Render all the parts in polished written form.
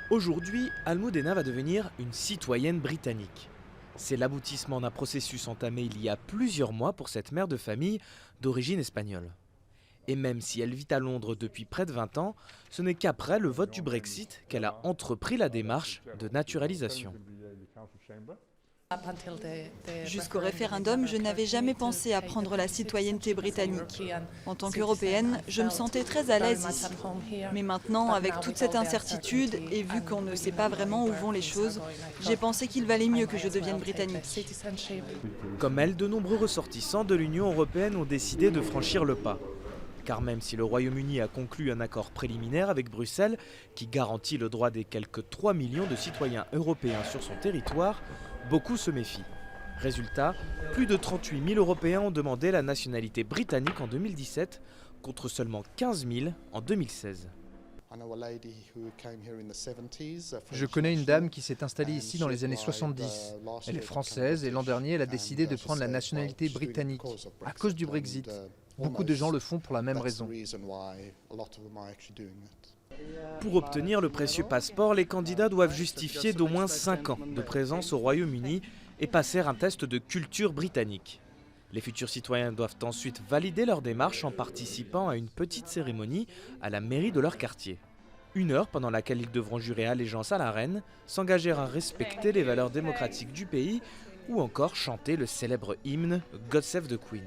Aujourd'hui, Almudena va devenir une citoyenne britannique. C'est l'aboutissement d'un processus entamé il y a plusieurs mois pour cette mère de famille d'origine espagnole. Et même si elle vit à Londres depuis près de 20 ans, ce n'est qu'après le vote du Brexit qu'elle a entrepris la démarche de naturalisation. Jusqu'au référendum, je n'avais jamais pensé à prendre la citoyenneté britannique. En tant qu'Européenne, je me sentais très à l'aise ici. Mais maintenant, avec toute cette incertitude et vu qu'on ne sait pas vraiment où vont les choses, j'ai pensé qu'il valait mieux que je devienne britannique. Comme elle, de nombreux ressortissants de l'Union européenne ont décidé de franchir le pas. Car même si le Royaume-Uni a conclu un accord préliminaire avec Bruxelles qui garantit le droit des quelques 3 millions de citoyens européens sur son territoire, beaucoup se méfient. Résultat, plus de 38 000 Européens ont demandé la nationalité britannique en 2017 contre seulement 15 000 en 2016. Je connais une dame qui s'est installée ici dans les années 70. Elle est française et l'an dernier, elle a décidé de prendre la nationalité britannique à cause du Brexit. Beaucoup de gens le font pour la même raison. Pour obtenir le précieux passeport, les candidats doivent justifier d'au moins 5 ans de présence au Royaume-Uni et passer un test de culture britannique. Les futurs citoyens doivent ensuite valider leur démarche en participant à une petite cérémonie à la mairie de leur quartier. 1 heure pendant laquelle ils devront jurer allégeance à la reine, s'engager à respecter les valeurs démocratiques du pays ou encore chanter le célèbre hymne God Save the Queen.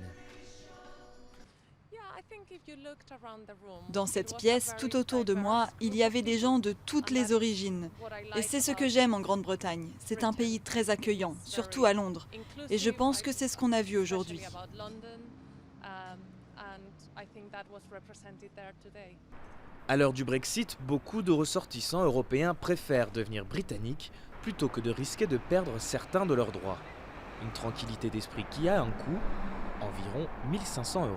Dans cette pièce, tout autour de moi, il y avait des gens de toutes les origines. Et c'est ce que j'aime en Grande-Bretagne. C'est un pays très accueillant, surtout à Londres. Et je pense que c'est ce qu'on a vu aujourd'hui. À l'heure du Brexit, beaucoup de ressortissants européens préfèrent devenir britanniques plutôt que de risquer de perdre certains de leurs droits. Une tranquillité d'esprit qui a un coût, environ 1 500 €.